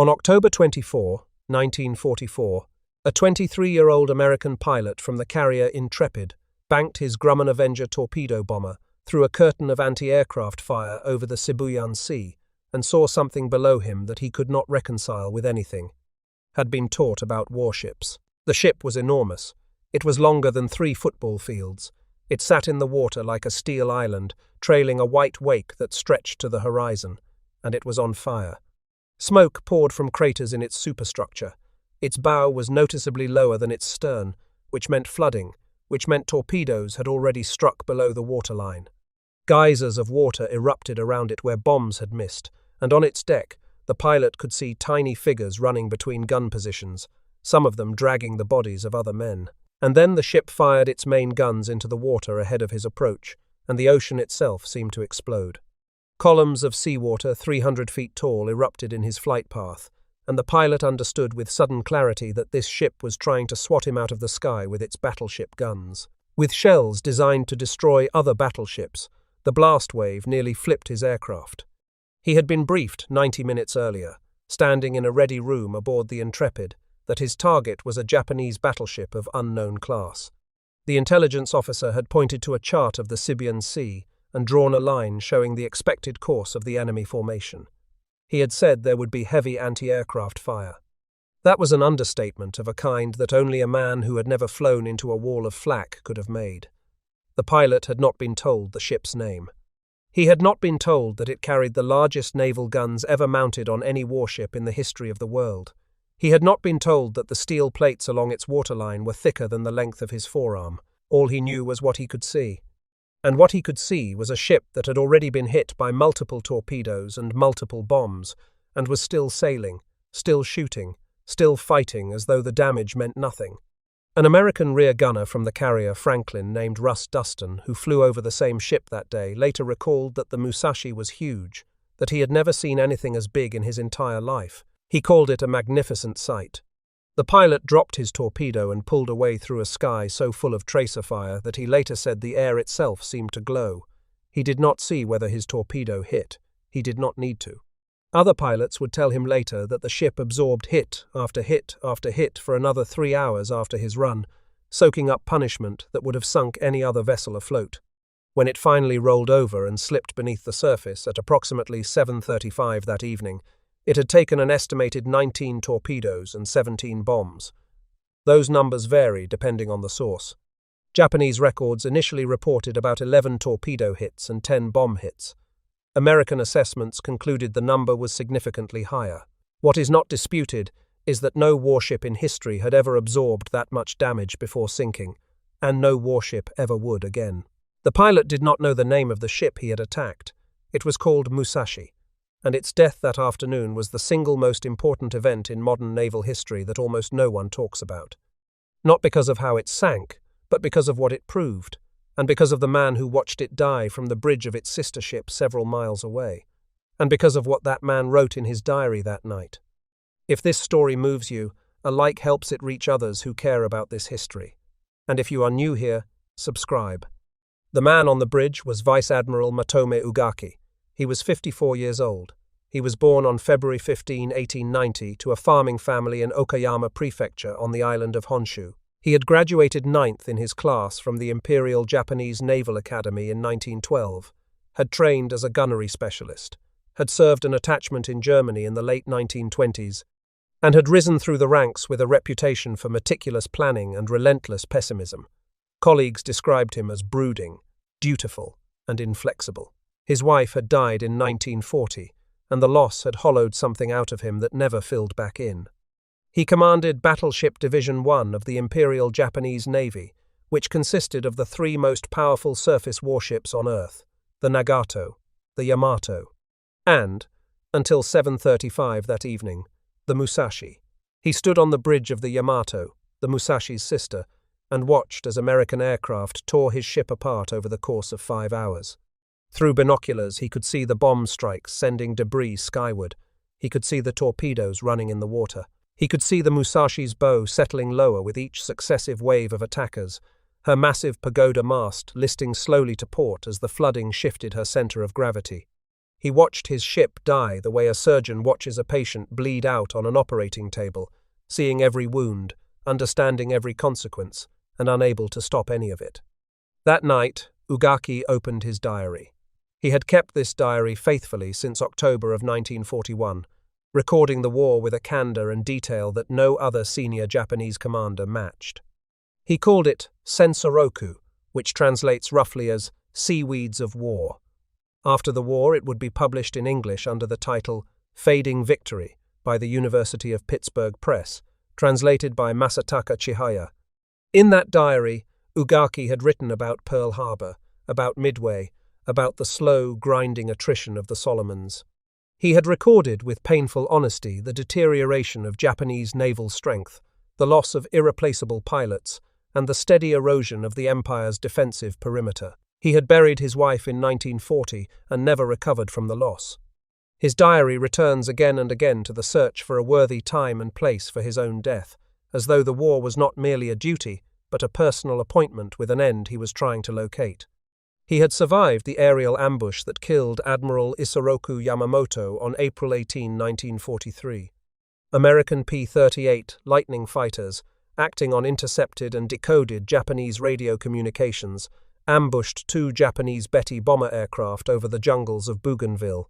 On October 24, 1944, a 23-year-old American pilot from the carrier Intrepid banked his Grumman Avenger torpedo bomber through a curtain of anti-aircraft fire over the Sibuyan Sea and saw something below him that he could not reconcile with anything. Had been taught about warships. The ship was enormous. It was longer than 3 football fields. It sat in the water like a steel island, trailing a white wake that stretched to the horizon, and it was on fire. Smoke poured from craters in its superstructure. Its bow was noticeably lower than its stern, which meant flooding, which meant torpedoes had already struck below the waterline. Geysers of water erupted around it where bombs had missed, and on its deck, the pilot could see tiny figures running between gun positions, some of them dragging the bodies of other men. And then the ship fired its main guns into the water ahead of his approach, and the ocean itself seemed to explode. Columns of seawater 300 feet tall erupted in his flight path, and the pilot understood with sudden clarity that this ship was trying to swat him out of the sky with its battleship guns. With shells designed to destroy other battleships, the blast wave nearly flipped his aircraft. He had been briefed 90 minutes earlier, standing in a ready room aboard the Intrepid, that his target was a Japanese battleship of unknown class. The intelligence officer had pointed to a chart of the Sibuyan Sea and drawn a line showing the expected course of the enemy formation. He had said there would be heavy anti-aircraft fire. That was an understatement of a kind that only a man who had never flown into a wall of flak could have made. The pilot had not been told the ship's name. He had not been told that it carried the largest naval guns ever mounted on any warship in the history of the world. He had not been told that the steel plates along its waterline were thicker than the length of his forearm. All he knew was what he could see. And what he could see was a ship that had already been hit by multiple torpedoes and multiple bombs, and was still sailing, still shooting, still fighting as though the damage meant nothing. An American rear gunner from the carrier Franklin named Russ Dustin, who flew over the same ship that day, later recalled that the Musashi was huge, that he had never seen anything as big in his entire life. He called it a magnificent sight. The pilot dropped his torpedo and pulled away through a sky so full of tracer fire that he later said the air itself seemed to glow. He did not see whether his torpedo hit. He did not need to. Other pilots would tell him later that the ship absorbed hit after hit after hit for another 3 hours after his run, soaking up punishment that would have sunk any other vessel afloat. When it finally rolled over and slipped beneath the surface at approximately 7:35 that evening, it had taken an estimated 19 torpedoes and 17 bombs. Those numbers vary depending on the source. Japanese records initially reported about 11 torpedo hits and 10 bomb hits. American assessments concluded the number was significantly higher. What is not disputed is that no warship in history had ever absorbed that much damage before sinking, and no warship ever would again. The pilot did not know the name of the ship he had attacked. It was called Musashi, and its death that afternoon was the single most important event in modern naval history that almost no one talks about. Not because of how it sank, but because of what it proved, and because of the man who watched it die from the bridge of its sister ship several miles away, and because of what that man wrote in his diary that night. If this story moves you, a like helps it reach others who care about this history. And if you are new here, subscribe. The man on the bridge was Vice Admiral Matome Ugaki. He was 54 years old. He was born on February 15, 1890, to a farming family in Okayama Prefecture on the island of Honshu. He had graduated 9th in his class from the Imperial Japanese Naval Academy in 1912, had trained as a gunnery specialist, had served an attachment in Germany in the late 1920s, and had risen through the ranks with a reputation for meticulous planning and relentless pessimism. Colleagues described him as brooding, dutiful, and inflexible. His wife had died in 1940, and the loss had hollowed something out of him that never filled back in. He commanded Battleship Division 1 of the Imperial Japanese Navy, which consisted of the 3 most powerful surface warships on Earth, the Nagato, the Yamato, and, until 7:35 that evening, the Musashi. He stood on the bridge of the Yamato, the Musashi's sister, and watched as American aircraft tore his ship apart over the course of 5 hours. Through binoculars, he could see the bomb strikes sending debris skyward. He could see the torpedoes running in the water. He could see the Musashi's bow settling lower with each successive wave of attackers, her massive pagoda mast listing slowly to port as the flooding shifted her center of gravity. He watched his ship die the way a surgeon watches a patient bleed out on an operating table, seeing every wound, understanding every consequence, and unable to stop any of it. That night, Ugaki opened his diary. He had kept this diary faithfully since October of 1941, recording the war with a candor and detail that no other senior Japanese commander matched. He called it Sensoroku, which translates roughly as Seaweeds of War. After the war, it would be published in English under the title Fading Victory by the University of Pittsburgh Press, translated by Masataka Chihaya. In that diary, Ugaki had written about Pearl Harbor, about Midway, about the slow, grinding attrition of the Solomons. He had recorded with painful honesty the deterioration of Japanese naval strength, the loss of irreplaceable pilots, and the steady erosion of the empire's defensive perimeter. He had buried his wife in 1940 and never recovered from the loss. His diary returns again and again to the search for a worthy time and place for his own death, as though the war was not merely a duty, but a personal appointment with an end he was trying to locate. He had survived the aerial ambush that killed Admiral Isoroku Yamamoto on April 18, 1943. American P-38 Lightning fighters, acting on intercepted and decoded Japanese radio communications, ambushed two Japanese Betty bomber aircraft over the jungles of Bougainville.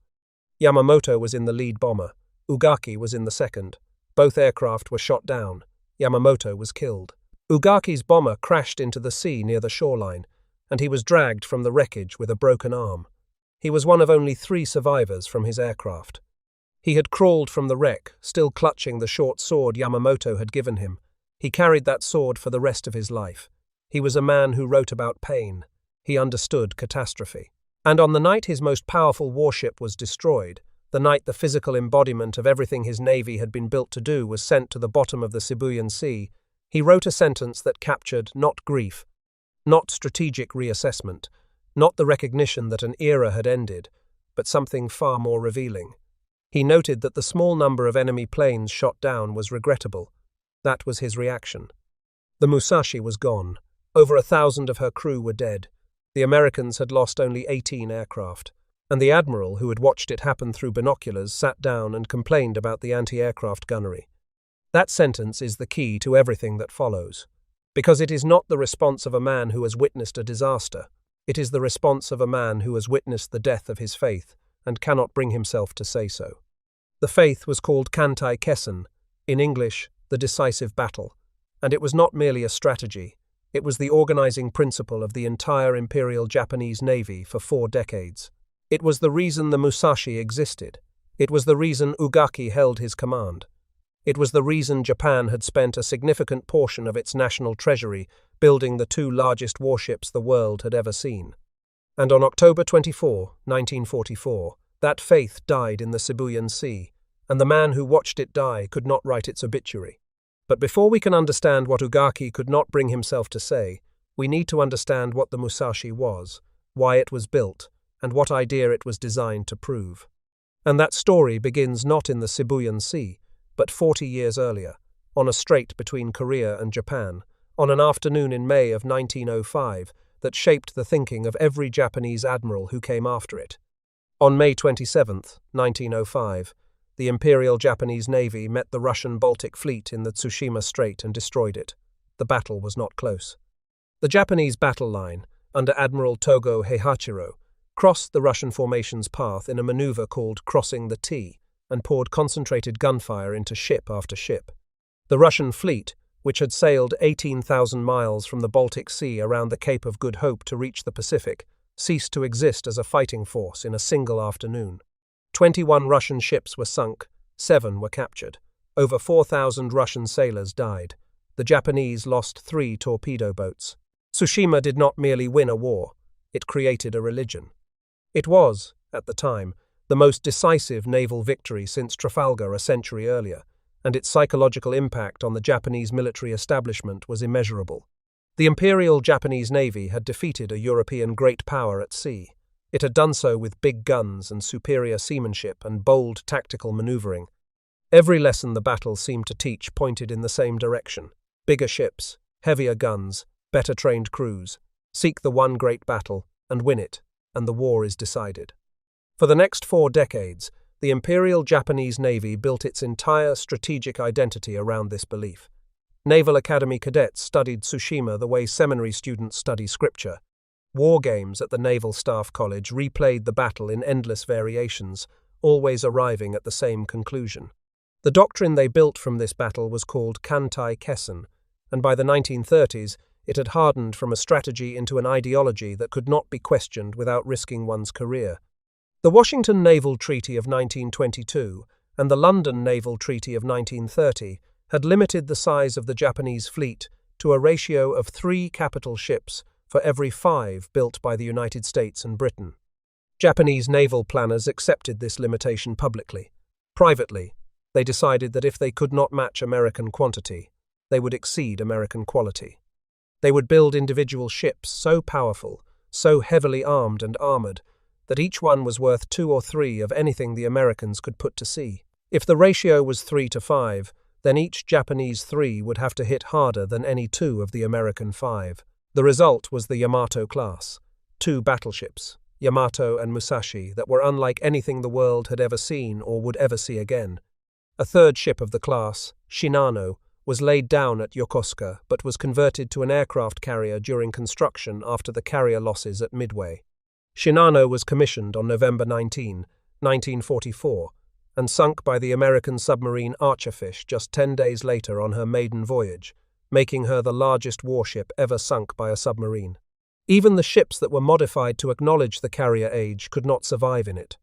Yamamoto was in the lead bomber. Ugaki was in the second. Both aircraft were shot down. Yamamoto was killed. Ugaki's bomber crashed into the sea near the shoreline, and he was dragged from the wreckage with a broken arm. He was one of only 3 survivors from his aircraft. He had crawled from the wreck, still clutching the short sword Yamamoto had given him. He carried that sword for the rest of his life. He was a man who wrote about pain. He understood catastrophe. And on the night his most powerful warship was destroyed, the night the physical embodiment of everything his navy had been built to do was sent to the bottom of the Sibuyan Sea, he wrote a sentence that captured not grief, not strategic reassessment, not the recognition that an era had ended, but something far more revealing. He noted that the small number of enemy planes shot down was regrettable. That was his reaction. The Musashi was gone. Over 1,000 of her crew were dead. The Americans had lost only 18 aircraft, and the admiral, who had watched it happen through binoculars, sat down and complained about the anti-aircraft gunnery. That sentence is the key to everything that follows, because it is not the response of a man who has witnessed a disaster. It is the response of a man who has witnessed the death of his faith and cannot bring himself to say so. The faith was called Kantai Kessen, in English, the decisive battle, and it was not merely a strategy. It was the organizing principle of the entire Imperial Japanese Navy for 4 decades. It was the reason the Musashi existed. It was the reason Ugaki held his command. It was the reason Japan had spent a significant portion of its national treasury building the 2 largest warships the world had ever seen. And on October 24, 1944, that faith died in the Sibuyan Sea, and the man who watched it die could not write its obituary. But before we can understand what Ugaki could not bring himself to say, we need to understand what the Musashi was, why it was built, and what idea it was designed to prove. And that story begins not in the Sibuyan Sea, but 40 years earlier, on a strait between Korea and Japan, on an afternoon in May of 1905 that shaped the thinking of every Japanese admiral who came after it. On May 27, 1905, the Imperial Japanese Navy met the Russian Baltic Fleet in the Tsushima Strait and destroyed it. The battle was not close. The Japanese battle line, under Admiral Togo Heihachiro, crossed the Russian formation's path in a maneuver called Crossing the T and poured concentrated gunfire into ship after ship. The Russian fleet, which had sailed 18,000 miles from the Baltic Sea around the Cape of Good Hope to reach the Pacific, ceased to exist as a fighting force in a single afternoon. 21 Russian ships were sunk, 7 were captured. Over 4,000 Russian sailors died. The Japanese lost 3 torpedo boats. Tsushima did not merely win a war, it created a religion. It was, at the time, the most decisive naval victory since Trafalgar a century earlier, and its psychological impact on the Japanese military establishment was immeasurable. The Imperial Japanese Navy had defeated a European great power at sea. It had done so with big guns and superior seamanship and bold tactical maneuvering. Every lesson the battle seemed to teach pointed in the same direction. Bigger ships, heavier guns, better trained crews. Seek the one great battle and win it, and the war is decided. For the next 4 decades, the Imperial Japanese Navy built its entire strategic identity around this belief. Naval Academy cadets studied Tsushima the way seminary students study scripture. War games at the Naval Staff College replayed the battle in endless variations, always arriving at the same conclusion. The doctrine they built from this battle was called Kantai Kessen, and by the 1930s, it had hardened from a strategy into an ideology that could not be questioned without risking one's career. The Washington Naval Treaty of 1922 and the London Naval Treaty of 1930 had limited the size of the Japanese fleet to a ratio of 3 capital ships for every 5 built by the United States and Britain. Japanese naval planners accepted this limitation publicly. Privately, they decided that if they could not match American quantity, they would exceed American quality. They would build individual ships so powerful, so heavily armed and armored, that each one was worth 2 or 3 of anything the Americans could put to sea. If the ratio was 3 to 5, then each Japanese 3 would have to hit harder than any 2 of the American 5. The result was the Yamato class, 2 battleships, Yamato and Musashi, that were unlike anything the world had ever seen or would ever see again. A 3rd ship of the class, Shinano, was laid down at Yokosuka but was converted to an aircraft carrier during construction after the carrier losses at Midway. Shinano was commissioned on November 19, 1944, and sunk by the American submarine Archerfish just 10 days later on her maiden voyage, making her the largest warship ever sunk by a submarine. Even the ships that were modified to acknowledge the carrier age could not survive in it.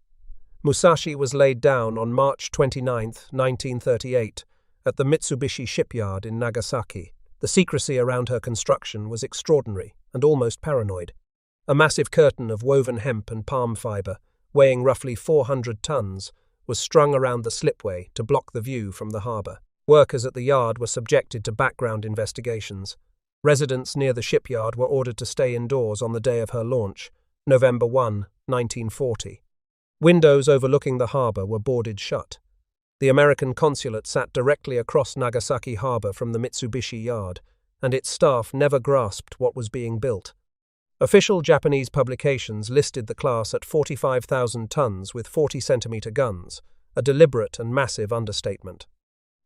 Musashi was laid down on March 29, 1938, at the Mitsubishi shipyard in Nagasaki. The secrecy around her construction was extraordinary and almost paranoid. A massive curtain of woven hemp and palm fiber, weighing roughly 400 tons, was strung around the slipway to block the view from the harbour. Workers at the yard were subjected to background investigations. Residents near the shipyard were ordered to stay indoors on the day of her launch, November 1, 1940. Windows overlooking the harbour were boarded shut. The American consulate sat directly across Nagasaki harbour from the Mitsubishi yard, and its staff never grasped what was being built. Official Japanese publications listed the class at 45,000 tons with 40-centimeter guns, a deliberate and massive understatement.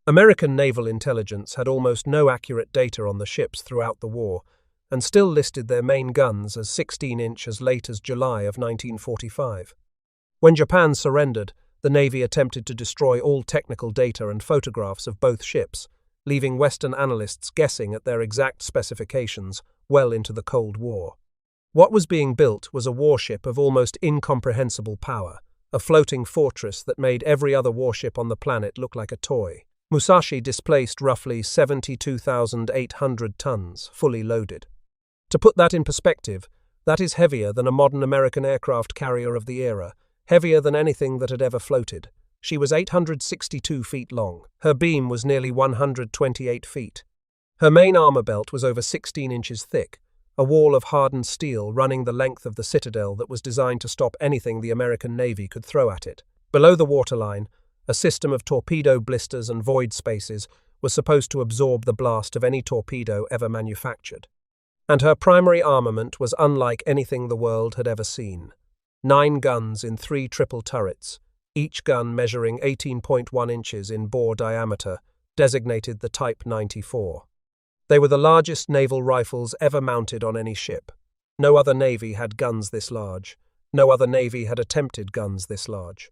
American naval intelligence had almost no accurate data on the ships throughout the war, and still listed their main guns as 16-inch as late as July of 1945. When Japan surrendered, the Navy attempted to destroy all technical data and photographs of both ships, leaving Western analysts guessing at their exact specifications well into the Cold War. What was being built was a warship of almost incomprehensible power, a floating fortress that made every other warship on the planet look like a toy. Musashi displaced roughly 72,800 tons, fully loaded. To put that in perspective, that is heavier than a modern American aircraft carrier of the era, heavier than anything that had ever floated. She was 862 feet long. Her beam was nearly 128 feet. Her main armor belt was over 16 inches thick, a wall of hardened steel running the length of the citadel that was designed to stop anything the American Navy could throw at it. Below the waterline, a system of torpedo blisters and void spaces was supposed to absorb the blast of any torpedo ever manufactured. And her primary armament was unlike anything the world had ever seen. 9 guns in 3 triple turrets, each gun measuring 18.1 inches in bore diameter, designated the Type 94. They were the largest naval rifles ever mounted on any ship. No other navy had guns this large. No other navy had attempted guns this large.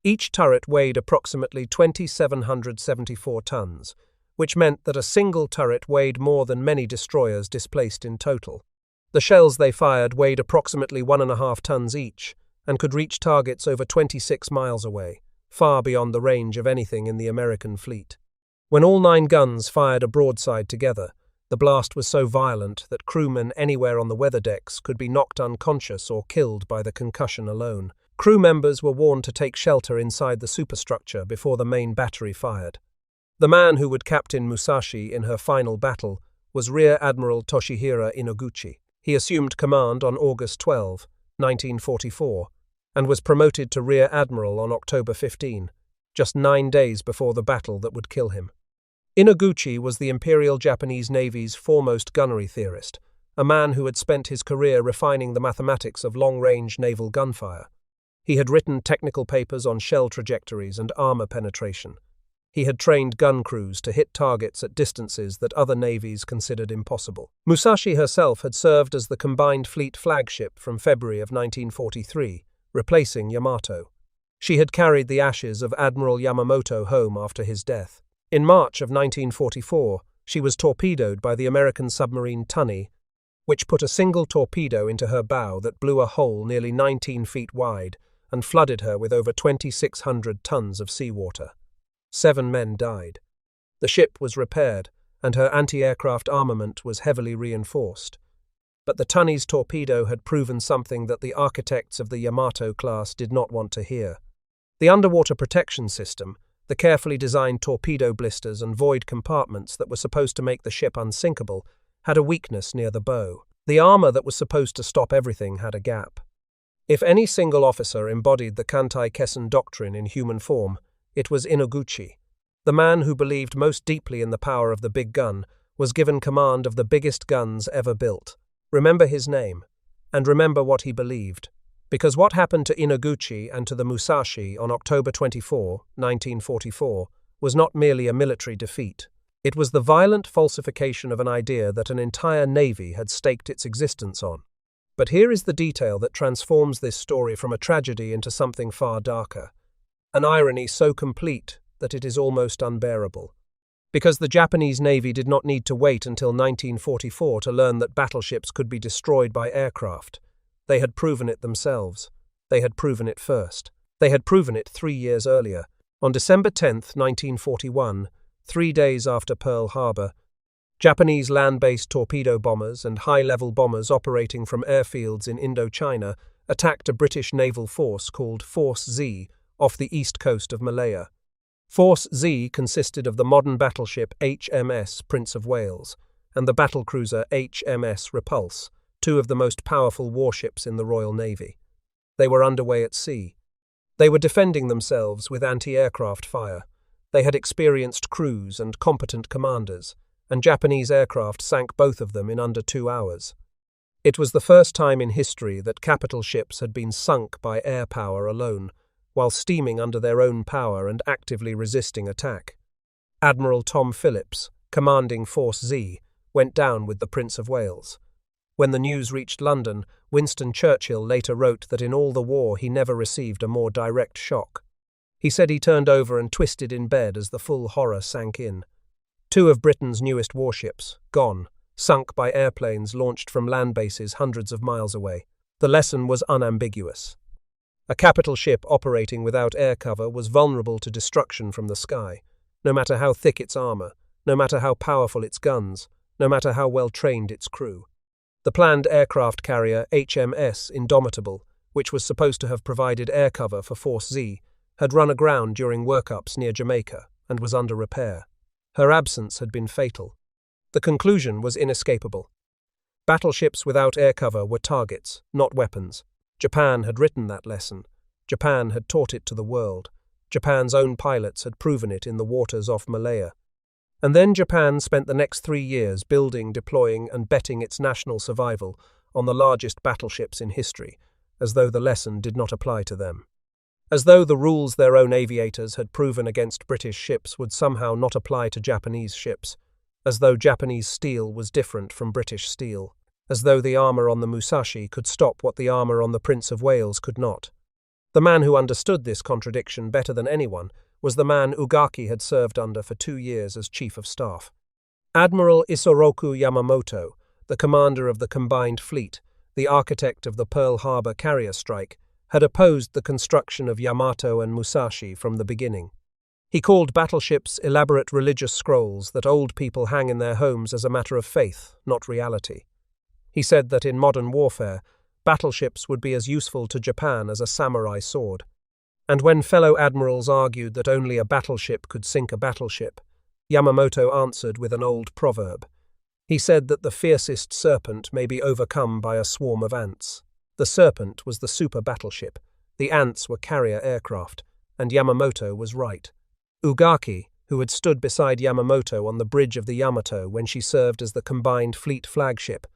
Each turret weighed approximately 2,774 tons, which meant that a single turret weighed more than many destroyers displaced in total. The shells they fired weighed approximately 1.5 tons each and could reach targets over 26 miles away, far beyond the range of anything in the American fleet. When all 9 guns fired a broadside together, the blast was so violent that crewmen anywhere on the weather decks could be knocked unconscious or killed by the concussion alone. Crew members were warned to take shelter inside the superstructure before the main battery fired. The man who would captain Musashi in her final battle was Rear Admiral Toshihiro Inoguchi. He assumed command on August 12, 1944, and was promoted to Rear Admiral on October 15, just 9 days before the battle that would kill him. Inoguchi was the Imperial Japanese Navy's foremost gunnery theorist, a man who had spent his career refining the mathematics of long-range naval gunfire. He had written technical papers on shell trajectories and armor penetration. He had trained gun crews to hit targets at distances that other navies considered impossible. Musashi herself had served as the combined fleet flagship from February of 1943, replacing Yamato. She had carried the ashes of Admiral Yamamoto home after his death. In March of 1944, she was torpedoed by the American submarine Tunny, which put a single torpedo into her bow that blew a hole nearly 19 feet wide and flooded her with over 2,600 tons of seawater. 7 men died. The ship was repaired, and her anti-aircraft armament was heavily reinforced. But the Tunny's torpedo had proven something that the architects of the Yamato class did not want to hear. The underwater protection system, the carefully designed torpedo blisters and void compartments that were supposed to make the ship unsinkable, had a weakness near the bow. The armor that was supposed to stop everything had a gap. If any single officer embodied the Kantai Kessen doctrine in human form, it was Inoguchi. The man who believed most deeply in the power of the big gun was given command of the biggest guns ever built. Remember his name, and remember what he believed, because what happened to Inoguchi and to the Musashi on October 24, 1944, was not merely a military defeat. It was the violent falsification of an idea that an entire navy had staked its existence on. But here is the detail that transforms this story from a tragedy into something far darker. An irony so complete that it is almost unbearable. Because the Japanese Navy did not need to wait until 1944 to learn that battleships could be destroyed by aircraft. They had proven it themselves. They had proven it first. They had proven it 3 years earlier. On December 10, 1941, 3 days after Pearl Harbor, Japanese land-based torpedo bombers and high-level bombers operating from airfields in Indochina attacked a British naval force called Force Z off the east coast of Malaya. Force Z consisted of the modern battleship HMS Prince of Wales and the battlecruiser HMS Repulse, 2 of the most powerful warships in the Royal Navy. They were underway at sea. They were defending themselves with anti-aircraft fire. They had experienced crews and competent commanders, and Japanese aircraft sank both of them in under 2 hours. It was the first time in history that capital ships had been sunk by air power alone, while steaming under their own power and actively resisting attack. Admiral Tom Phillips, commanding Force Z, went down with the Prince of Wales. When the news reached London, Winston Churchill later wrote that in all the war he never received a more direct shock. He said he turned over and twisted in bed as the full horror sank in. 2 of Britain's newest warships, gone, sunk by airplanes launched from land bases hundreds of miles away. The lesson was unambiguous. A capital ship operating without air cover was vulnerable to destruction from the sky, no matter how thick its armor, no matter how powerful its guns, no matter how well trained its crew. The planned aircraft carrier HMS Indomitable, which was supposed to have provided air cover for Force Z, had run aground during workups near Jamaica and was under repair. Her absence had been fatal. The conclusion was inescapable. Battleships without air cover were targets, not weapons. Japan had written that lesson. Japan had taught it to the world. Japan's own pilots had proven it in the waters off Malaya. And then Japan spent the next 3 years building, deploying, and betting its national survival on the largest battleships in history, as though the lesson did not apply to them. As though the rules their own aviators had proven against British ships would somehow not apply to Japanese ships, as though Japanese steel was different from British steel, as though the armor on the Musashi could stop what the armor on the Prince of Wales could not. The man who understood this contradiction better than anyone was the man Ugaki had served under for 2 years as Chief of Staff. Admiral Isoroku Yamamoto, the commander of the combined fleet, the architect of the Pearl Harbor carrier strike, had opposed the construction of Yamato and Musashi from the beginning. He called battleships elaborate religious scrolls that old people hang in their homes as a matter of faith, not reality. He said that in modern warfare, battleships would be as useful to Japan as a samurai sword. And when fellow admirals argued that only a battleship could sink a battleship, Yamamoto answered with an old proverb. He said that the fiercest serpent may be overcome by a swarm of ants. The serpent was the super battleship, the ants were carrier aircraft, and Yamamoto was right. Ugaki, who had stood beside Yamamoto on the bridge of the Yamato when she served as the combined fleet flagship,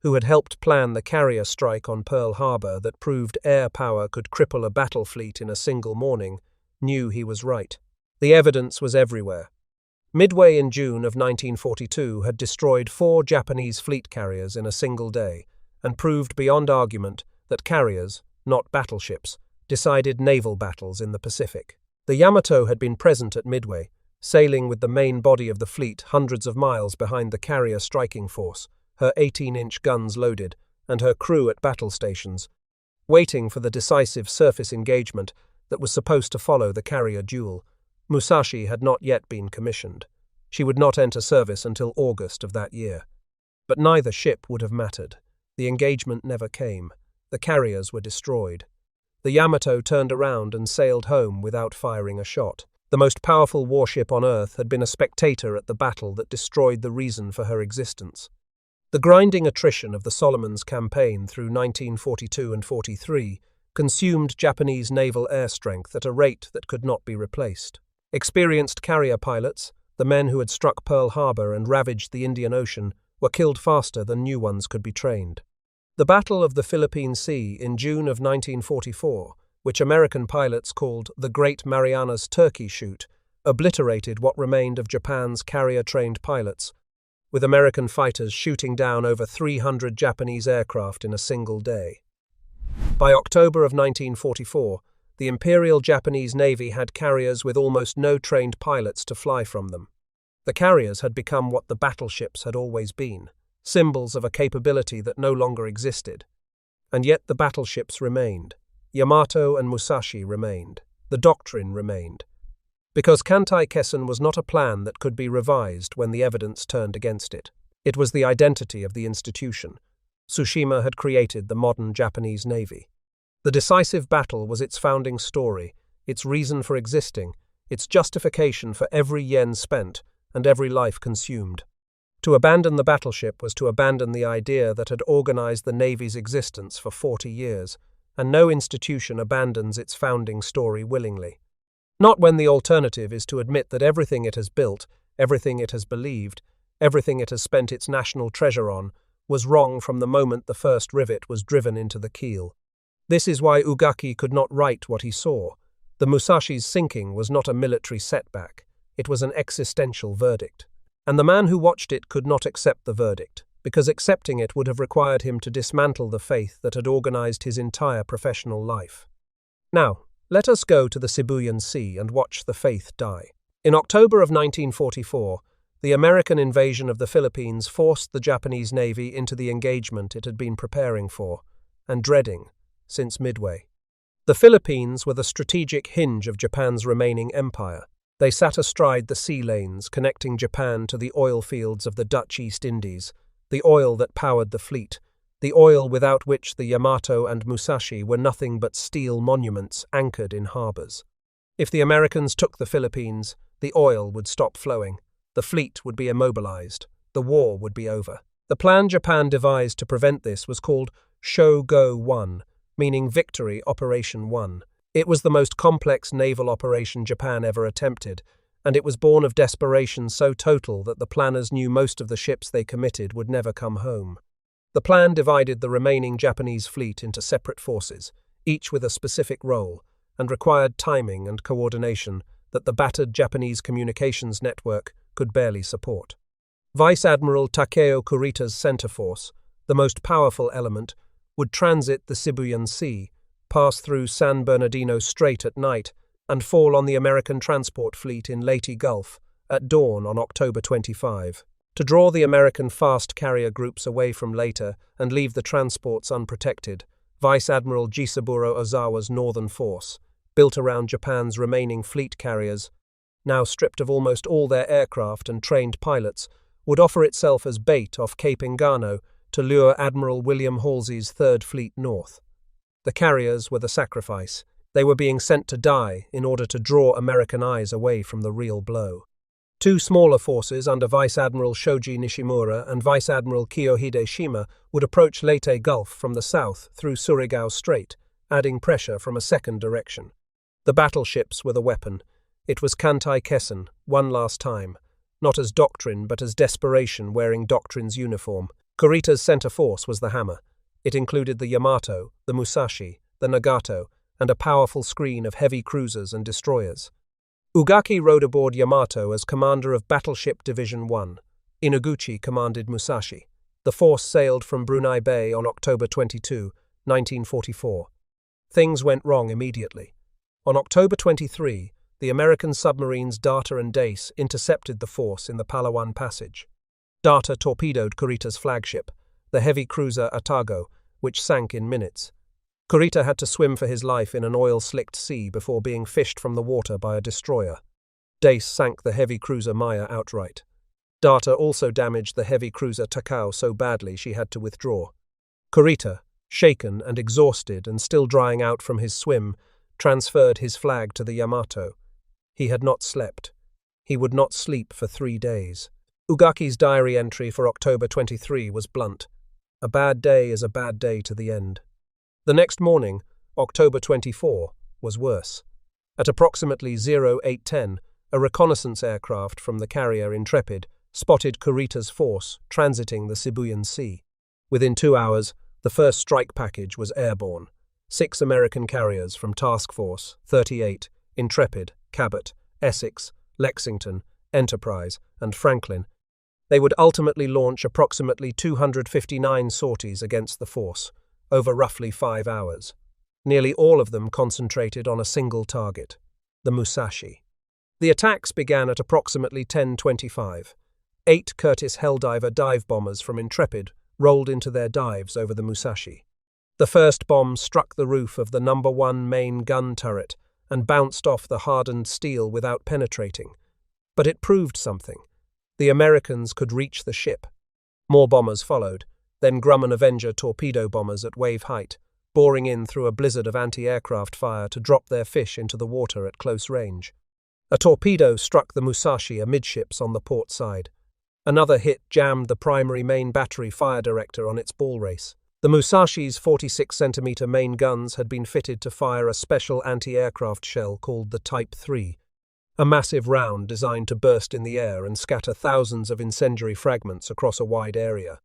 who had helped plan the carrier strike on Pearl Harbor that proved air power could cripple a battle fleet in a single morning, knew he was right. The evidence was everywhere. Midway in June of 1942 had destroyed 4 Japanese fleet carriers in a single day and proved beyond argument that carriers, not battleships, decided naval battles in the Pacific. The Yamato had been present at Midway, sailing with the main body of the fleet hundreds of miles behind the carrier striking force, her 18-inch guns loaded, and her crew at battle stations, waiting for the decisive surface engagement that was supposed to follow the carrier duel. Musashi had not yet been commissioned. She would not enter service until August of that year. But neither ship would have mattered. The engagement never came. The carriers were destroyed. The Yamato turned around and sailed home without firing a shot. The most powerful warship on Earth had been a spectator at the battle that destroyed the reason for her existence. The grinding attrition of the Solomons campaign through 1942 and 43 consumed Japanese naval air strength at a rate that could not be replaced. Experienced carrier pilots, the men who had struck Pearl Harbor and ravaged the Indian Ocean, were killed faster than new ones could be trained. The Battle of the Philippine Sea in June of 1944, which American pilots called the Great Marianas Turkey Shoot, obliterated what remained of Japan's carrier-trained pilots, with American fighters shooting down over 300 Japanese aircraft in a single day. By October of 1944, the Imperial Japanese Navy had carriers with almost no trained pilots to fly from them. The carriers had become what the battleships had always been, symbols of a capability that no longer existed. And yet the battleships remained. Yamato and Musashi remained. The doctrine remained. Because Kantai Kessen was not a plan that could be revised when the evidence turned against it. It was the identity of the institution. Tsushima had created the modern Japanese Navy. The decisive battle was its founding story, its reason for existing, its justification for every yen spent and every life consumed. To abandon the battleship was to abandon the idea that had organized the Navy's existence for 40 years, and no institution abandons its founding story willingly. Not when the alternative is to admit that everything it has built, everything it has believed, everything it has spent its national treasure on, was wrong from the moment the first rivet was driven into the keel. This is why Ugaki could not write what he saw. The Musashi's sinking was not a military setback. It was an existential verdict. And the man who watched it could not accept the verdict, because accepting it would have required him to dismantle the faith that had organized his entire professional life. Now, let us go to the Sibuyan Sea and watch the faith die. In October of 1944, the American invasion of the Philippines forced the Japanese Navy into the engagement it had been preparing for, and dreading, since Midway. The Philippines were the strategic hinge of Japan's remaining empire. They sat astride the sea lanes connecting Japan to the oil fields of the Dutch East Indies, the oil that powered the fleet, the oil without which the Yamato and Musashi were nothing but steel monuments anchored in harbors. If the Americans took the Philippines, the oil would stop flowing, the fleet would be immobilized, the war would be over. The plan Japan devised to prevent this was called Sho Go 1, meaning Victory Operation 1. It was the most complex naval operation Japan ever attempted, and it was born of desperation so total that the planners knew most of the ships they committed would never come home. The plan divided the remaining Japanese fleet into separate forces, each with a specific role, and required timing and coordination that the battered Japanese communications network could barely support. Vice Admiral Takeo Kurita's center force, the most powerful element, would transit the Sibuyan Sea, pass through San Bernardino Strait at night, and fall on the American transport fleet in Leyte Gulf at dawn on October 25. To draw the American fast carrier groups away from Leyte and leave the transports unprotected, Vice Admiral Jisaburo Ozawa's northern force, built around Japan's remaining fleet carriers, now stripped of almost all their aircraft and trained pilots, would offer itself as bait off Cape Engano to lure Admiral William Halsey's Third Fleet north. The carriers were the sacrifice. They were being sent to die in order to draw American eyes away from the real blow. Two smaller forces under Vice Admiral Shoji Nishimura and Vice Admiral Kiyohide Shima would approach Leyte Gulf from the south through Surigao Strait, adding pressure from a second direction. The battleships were the weapon. It was Kantai Kessen, one last time, not as doctrine but as desperation wearing doctrine's uniform. Kurita's center force was the hammer. It included the Yamato, the Musashi, the Nagato, and a powerful screen of heavy cruisers and destroyers. Ugaki rode aboard Yamato as commander of Battleship Division 1. Inoguchi commanded Musashi. The force sailed from Brunei Bay on October 22, 1944. Things went wrong immediately. On October 23, the American submarines Data and Dace intercepted the force in the Palawan Passage. Data torpedoed Kurita's flagship, the heavy cruiser Atago, which sank in minutes. Kurita had to swim for his life in an oil-slicked sea before being fished from the water by a destroyer. Dace sank the heavy cruiser Maya outright. Data also damaged the heavy cruiser Takao so badly she had to withdraw. Kurita, shaken and exhausted and still drying out from his swim, transferred his flag to the Yamato. He had not slept. He would not sleep for 3 days. Ugaki's diary entry for October 23 was blunt. A bad day is a bad day to the end. The next morning, October 24, was worse. At approximately 0810, a reconnaissance aircraft from the carrier Intrepid spotted Kurita's force transiting the Sibuyan Sea. Within 2 hours, the first strike package was airborne. 6 American carriers from Task Force 38, Intrepid, Cabot, Essex, Lexington, Enterprise, and Franklin. They would ultimately launch approximately 259 sorties against the force, over roughly 5 hours. Nearly all of them concentrated on a single target, the Musashi. The attacks began at approximately 10:25. 8 Curtiss Helldiver dive bombers from Intrepid rolled into their dives over the Musashi. The first bomb struck the roof of the No. 1 main gun turret and bounced off the hardened steel without penetrating. But it proved something. The Americans could reach the ship. More bombers followed, then Grumman Avenger torpedo bombers at wave height, boring in through a blizzard of anti-aircraft fire to drop their fish into the water at close range. A torpedo struck the Musashi amidships on the port side. Another hit jammed the primary main battery fire director on its ball race. The Musashi's 46-centimeter main guns had been fitted to fire a special anti-aircraft shell called the Type 3, a massive round designed to burst in the air and scatter thousands of incendiary fragments across a wide area.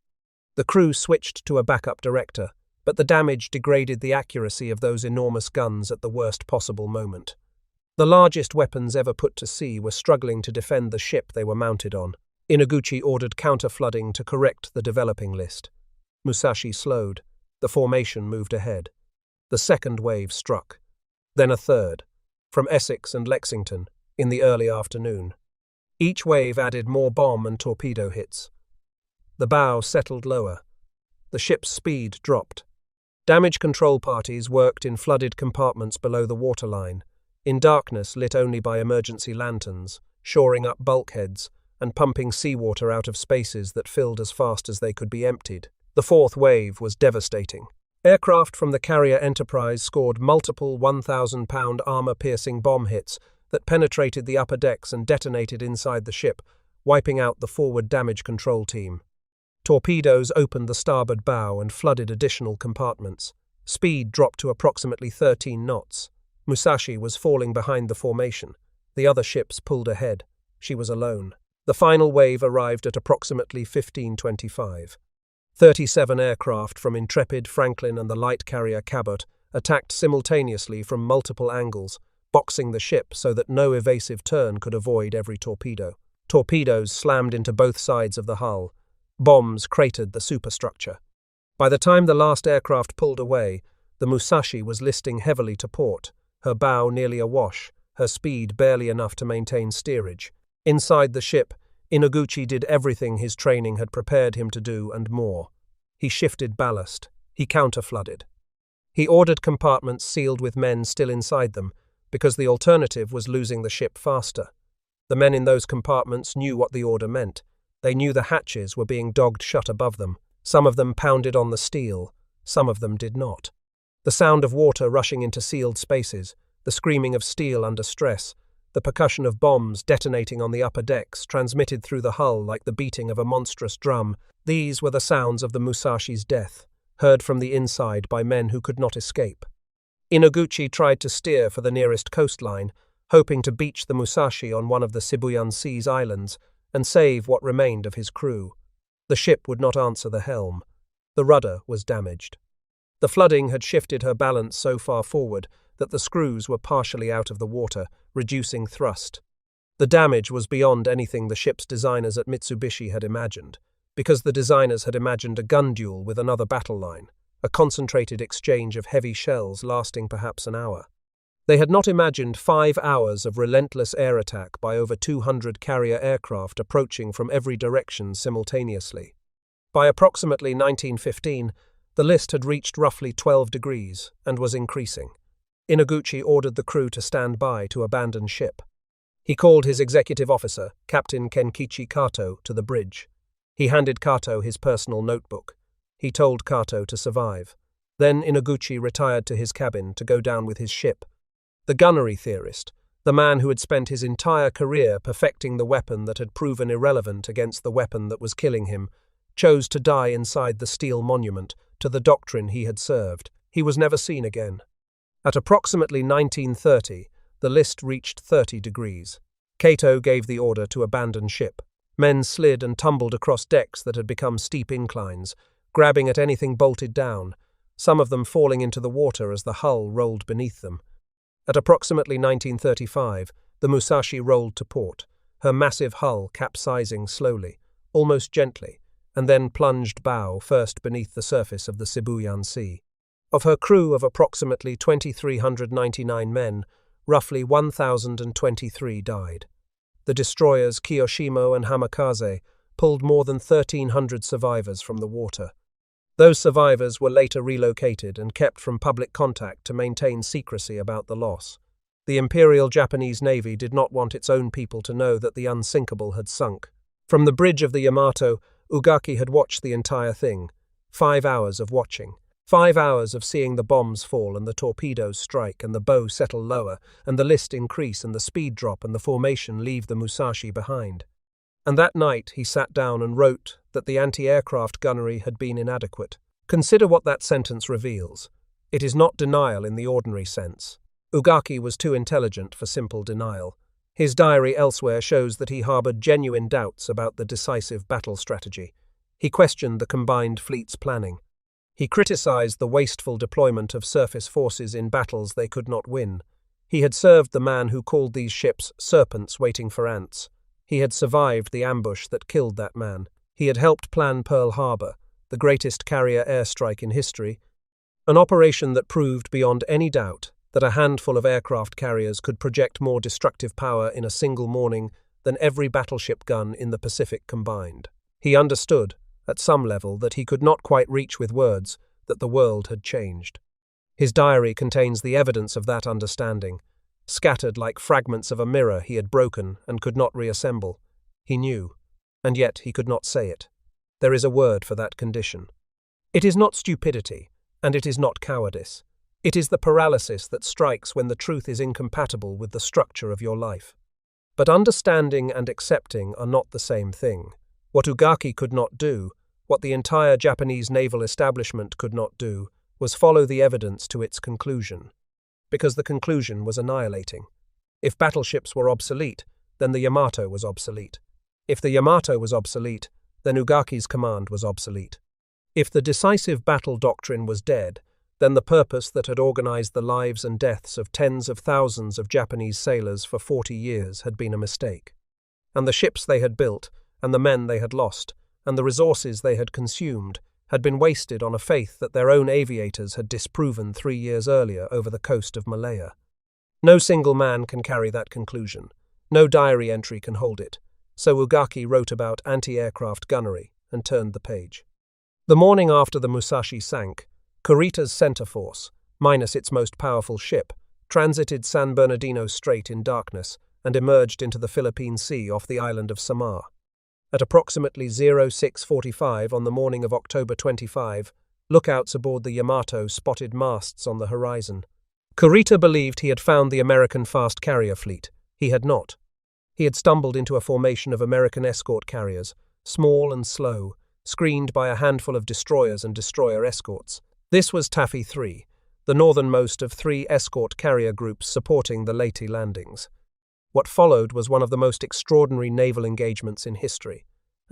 The crew switched to a backup director, but the damage degraded the accuracy of those enormous guns at the worst possible moment. The largest weapons ever put to sea were struggling to defend the ship they were mounted on. Inoguchi ordered counter-flooding to correct the developing list. Musashi slowed. The formation moved ahead. The second wave struck. Then a third, from Essex and Lexington, in the early afternoon. Each wave added more bomb and torpedo hits. The bow settled lower. The ship's speed dropped. Damage control parties worked in flooded compartments below the waterline, in darkness lit only by emergency lanterns, shoring up bulkheads, and pumping seawater out of spaces that filled as fast as they could be emptied. The fourth wave was devastating. Aircraft from the carrier Enterprise scored multiple 1,000-pound armor-piercing bomb hits that penetrated the upper decks and detonated inside the ship, wiping out the forward damage control team. Torpedoes opened the starboard bow and flooded additional compartments. Speed dropped to approximately 13 knots. Musashi was falling behind the formation. The other ships pulled ahead. She was alone. The final wave arrived at approximately 15:25. 37 aircraft from Intrepid, Franklin, and the light carrier Cabot attacked simultaneously from multiple angles, boxing the ship so that no evasive turn could avoid every torpedo. Torpedoes slammed into both sides of the hull. Bombs cratered the superstructure. By the time the last aircraft pulled away, the Musashi was listing heavily to port, her bow nearly awash, her speed barely enough to maintain steerage. Inside the ship, Inoguchi did everything his training had prepared him to do and more. He shifted ballast. He counter-flooded. He ordered compartments sealed with men still inside them, because the alternative was losing the ship faster. The men in those compartments knew what the order meant. They knew the hatches were being dogged shut above them. Some of them pounded on the steel. Some of them did not. The sound of water rushing into sealed spaces, the screaming of steel under stress, the percussion of bombs detonating on the upper decks transmitted through the hull like the beating of a monstrous drum. These were the sounds of the Musashi's death, heard from the inside by men who could not escape. Inoguchi tried to steer for the nearest coastline, hoping to beach the Musashi on one of the Sibuyan Sea's islands and save what remained of his crew. The The ship would not answer the helm. The rudder was damaged. The flooding had shifted her balance so far forward that the screws were partially out of the water, reducing thrust. The damage was beyond anything the ship's designers at Mitsubishi had imagined, because the designers had imagined a gun duel with another battle line, a concentrated exchange of heavy shells lasting perhaps an hour. They had not imagined 5 hours of relentless air attack by over 200 carrier aircraft approaching from every direction simultaneously. By approximately 1915, the list had reached roughly 12 degrees and was increasing. Inoguchi ordered the crew to stand by to abandon ship. He called his executive officer, Captain Kenkichi Kato, to the bridge. He handed Kato his personal notebook. He told Kato to survive. Then Inoguchi retired to his cabin to go down with his ship. The gunnery theorist, the man who had spent his entire career perfecting the weapon that had proven irrelevant against the weapon that was killing him, chose to die inside the steel monument to the doctrine he had served. He was never seen again. At approximately 1930, the list reached 30 degrees. Kato gave the order to abandon ship. Men slid and tumbled across decks that had become steep inclines, grabbing at anything bolted down, some of them falling into the water as the hull rolled beneath them. At approximately 1935, the Musashi rolled to port, her massive hull capsizing slowly, almost gently, and then plunged bow first beneath the surface of the Sibuyan Sea. Of her crew of approximately 2,399 men, roughly 1,023 died. The destroyers Kiyoshimo and Kamikaze pulled more than 1,300 survivors from the water. Those survivors were later relocated and kept from public contact to maintain secrecy about the loss. The Imperial Japanese Navy did not want its own people to know that the unsinkable had sunk. From the bridge of the Yamato, Ugaki had watched the entire thing. 5 hours of watching. 5 hours of seeing the bombs fall and the torpedoes strike and the bow settle lower and the list increase and the speed drop and the formation leave the Musashi behind. And that night he sat down and wrote that the anti-aircraft gunnery had been inadequate. Consider what that sentence reveals. It is not denial in the ordinary sense. Ugaki was too intelligent for simple denial. His diary elsewhere shows that he harbored genuine doubts about the decisive battle strategy. He questioned the combined fleet's planning. He criticized the wasteful deployment of surface forces in battles they could not win. He had served the man who called these ships serpents waiting for ants. He had survived the ambush that killed that man. He had helped plan Pearl Harbor, the greatest carrier airstrike in history, an operation that proved beyond any doubt that a handful of aircraft carriers could project more destructive power in a single morning than every battleship gun in the Pacific combined. He understood, at some level, that he could not quite reach with words, that the world had changed. His diary contains the evidence of that understanding. Scattered like fragments of a mirror he had broken and could not reassemble. He knew, and yet he could not say it. There is a word for that condition. It is not stupidity, and it is not cowardice. It is the paralysis that strikes when the truth is incompatible with the structure of your life. But understanding and accepting are not the same thing. What Ugaki could not do, what the entire Japanese naval establishment could not do, was follow the evidence to its conclusion. Because the conclusion was annihilating. If battleships were obsolete, then the Yamato was obsolete. If the Yamato was obsolete, then Ugaki's command was obsolete. If the decisive battle doctrine was dead, then the purpose that had organized the lives and deaths of tens of thousands of Japanese sailors for 40 years had been a mistake. And the ships they had built, and the men they had lost, and the resources they had consumed, had been wasted on a faith that their own aviators had disproven 3 years earlier over the coast of Malaya. No single man can carry that conclusion. No diary entry can hold it. So Ugaki wrote about anti-aircraft gunnery and turned the page. The morning after the Musashi sank, Kurita's center force, minus its most powerful ship, transited San Bernardino Strait in darkness and emerged into the Philippine Sea off the island of Samar. At approximately 06:45 on the morning of October 25, lookouts aboard the Yamato spotted masts on the horizon. Kurita believed he had found the American fast carrier fleet. He had not. He had stumbled into a formation of American escort carriers, small and slow, screened by a handful of destroyers and destroyer escorts. This was Taffy 3, the northernmost of 3 escort carrier groups supporting the Leyte landings. What followed was one of the most extraordinary naval engagements in history,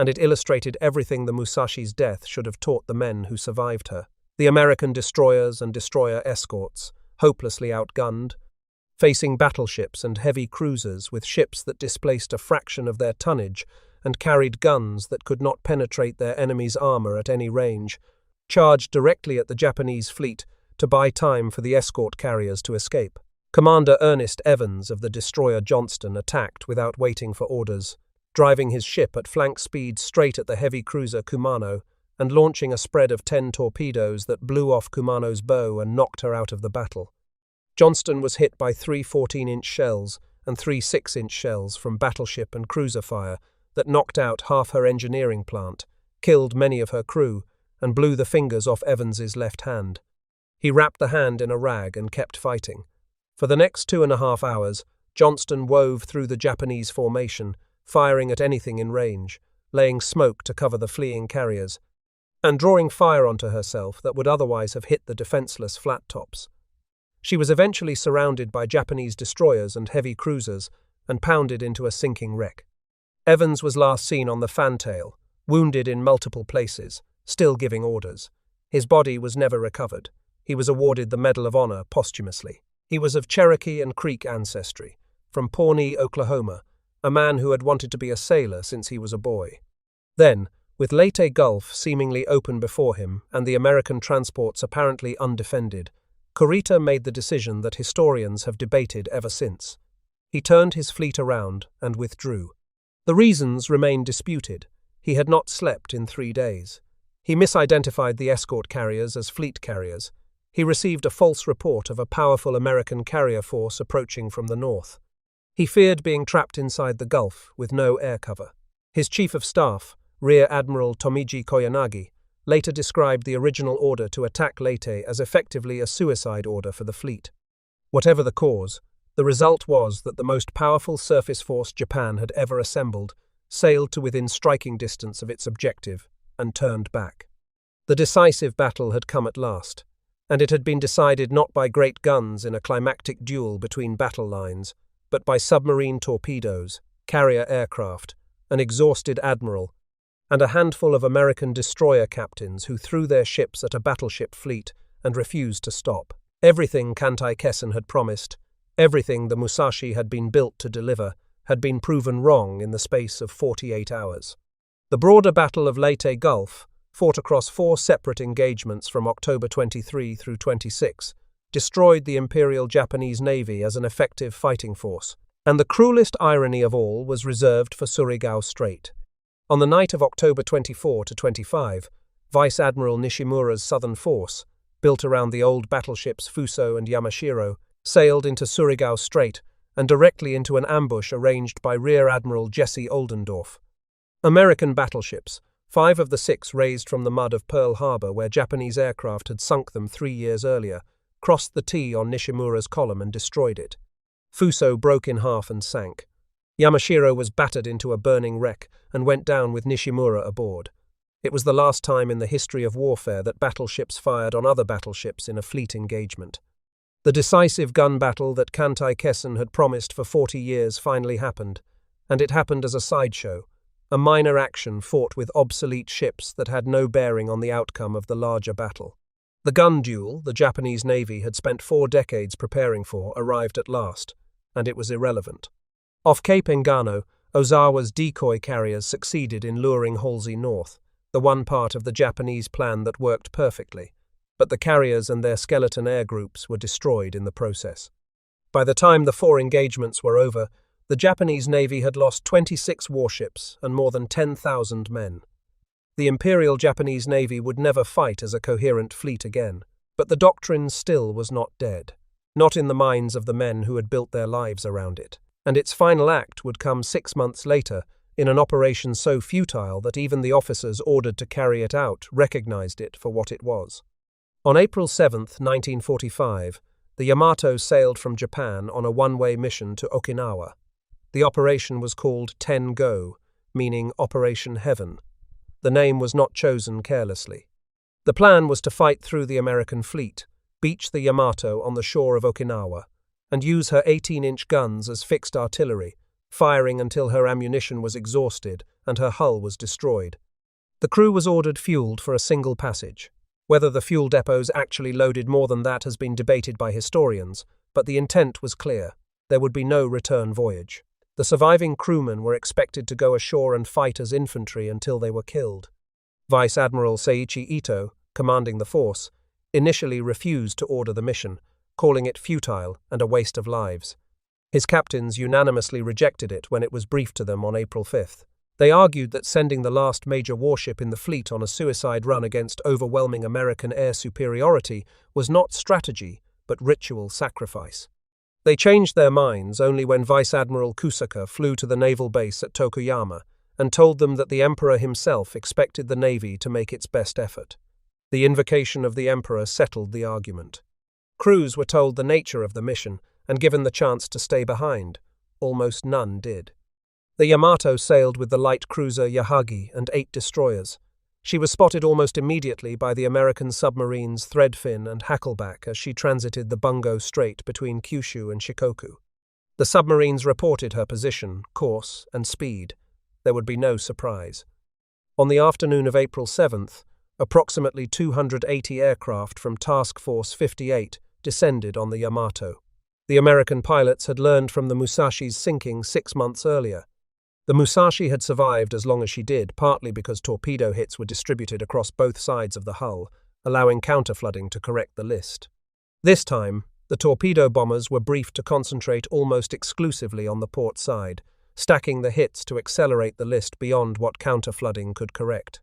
and it illustrated everything the Musashi's death should have taught the men who survived her. The American destroyers and destroyer escorts, hopelessly outgunned, facing battleships and heavy cruisers with ships that displaced a fraction of their tonnage and carried guns that could not penetrate their enemy's armor at any range, charged directly at the Japanese fleet to buy time for the escort carriers to escape. Commander Ernest Evans of the destroyer Johnston attacked without waiting for orders, driving his ship at flank speed straight at the heavy cruiser Kumano and launching a spread of 10 torpedoes that blew off Kumano's bow and knocked her out of the battle. Johnston was hit by 3 14-inch shells and 3 6-inch shells from battleship and cruiser fire that knocked out half her engineering plant, killed many of her crew, and blew the fingers off Evans's left hand. He wrapped the hand in a rag and kept fighting. For the next 2.5 hours, Johnston wove through the Japanese formation, firing at anything in range, laying smoke to cover the fleeing carriers, and drawing fire onto herself that would otherwise have hit the defenseless flat tops. She was eventually surrounded by Japanese destroyers and heavy cruisers and pounded into a sinking wreck. Evans was last seen on the fantail, wounded in multiple places, still giving orders. His body was never recovered. He was awarded the Medal of Honor posthumously. He was of Cherokee and Creek ancestry, from Pawnee, Oklahoma, a man who had wanted to be a sailor since he was a boy. Then, with Leyte Gulf seemingly open before him and the American transports apparently undefended, Kurita made the decision that historians have debated ever since. He turned his fleet around and withdrew. The reasons remain disputed. He had not slept in 3 days. He misidentified the escort carriers as fleet carriers. He received a false report of a powerful American carrier force approaching from the north. He feared being trapped inside the Gulf with no air cover. His chief of staff, Rear Admiral Tomiji Koyanagi, later described the original order to attack Leyte as effectively a suicide order for the fleet. Whatever the cause, the result was that the most powerful surface force Japan had ever assembled sailed to within striking distance of its objective and turned back. The decisive battle had come at last, and it had been decided not by great guns in a climactic duel between battle lines, but by submarine torpedoes, carrier aircraft, an exhausted admiral, and a handful of American destroyer captains who threw their ships at a battleship fleet and refused to stop. Everything Kantai Kessen had promised, everything the Musashi had been built to deliver, had been proven wrong in the space of 48 hours. The broader Battle of Leyte Gulf, fought across 4 separate engagements from October 23 through 26, destroyed the Imperial Japanese Navy as an effective fighting force, and the cruelest irony of all was reserved for Surigao Strait. On the night of October 24 to 25, Vice Admiral Nishimura's southern force, built around the old battleships Fuso and Yamashiro, sailed into Surigao Strait and directly into an ambush arranged by Rear Admiral Jesse Oldendorf. American battleships, 5 of the 6 raised from the mud of Pearl Harbor where Japanese aircraft had sunk them 3 years earlier, crossed the T on Nishimura's column and destroyed it. Fuso broke in half and sank. Yamashiro was battered into a burning wreck and went down with Nishimura aboard. It was the last time in the history of warfare that battleships fired on other battleships in a fleet engagement. The decisive gun battle that Kantai Kessen had promised for 40 years finally happened, and it happened as a sideshow, a minor action fought with obsolete ships that had no bearing on the outcome of the larger battle. The gun duel the Japanese Navy had spent 4 decades preparing for arrived at last, and it was irrelevant. Off Cape Engano, Ozawa's decoy carriers succeeded in luring Halsey north, the one part of the Japanese plan that worked perfectly, but the carriers and their skeleton air groups were destroyed in the process. By the time the 4 engagements were over, the Japanese Navy had lost 26 warships and more than 10,000 men. The Imperial Japanese Navy would never fight as a coherent fleet again, but the doctrine still was not dead, not in the minds of the men who had built their lives around it, and its final act would come 6 months later in an operation so futile that even the officers ordered to carry it out recognized it for what it was. On April 7, 1945, the Yamato sailed from Japan on a one-way mission to Okinawa. The operation was called Ten Go, meaning Operation Heaven. The name was not chosen carelessly. The plan was to fight through the American fleet, beach the Yamato on the shore of Okinawa, and use her 18-inch guns as fixed artillery, firing until her ammunition was exhausted and her hull was destroyed. The crew was ordered fueled for a single passage. Whether the fuel depots actually loaded more than that has been debated by historians, but the intent was clear. There would be no return voyage. The surviving crewmen were expected to go ashore and fight as infantry until they were killed. Vice Admiral Seiichi Ito, commanding the force, initially refused to order the mission, calling it futile and a waste of lives. His captains unanimously rejected it when it was briefed to them on April 5th. They argued that sending the last major warship in the fleet on a suicide run against overwhelming American air superiority was not strategy, but ritual sacrifice. They changed their minds only when Vice Admiral Kusaka flew to the naval base at Tokuyama and told them that the Emperor himself expected the Navy to make its best effort. The invocation of the Emperor settled the argument. Crews were told the nature of the mission and given the chance to stay behind. Almost none did. The Yamato sailed with the light cruiser Yahagi and 8 destroyers. She was spotted almost immediately by the American submarines Threadfin and Hackleback as she transited the Bungo Strait between Kyushu and Shikoku. The submarines reported her position, course, and speed. There would be no surprise. On the afternoon of April 7th, approximately 280 aircraft from Task Force 58 descended on the Yamato. The American pilots had learned from the Musashi's sinking 6 months earlier. The Musashi had survived as long as she did, partly because torpedo hits were distributed across both sides of the hull, allowing counterflooding to correct the list. This time, the torpedo bombers were briefed to concentrate almost exclusively on the port side, stacking the hits to accelerate the list beyond what counterflooding could correct.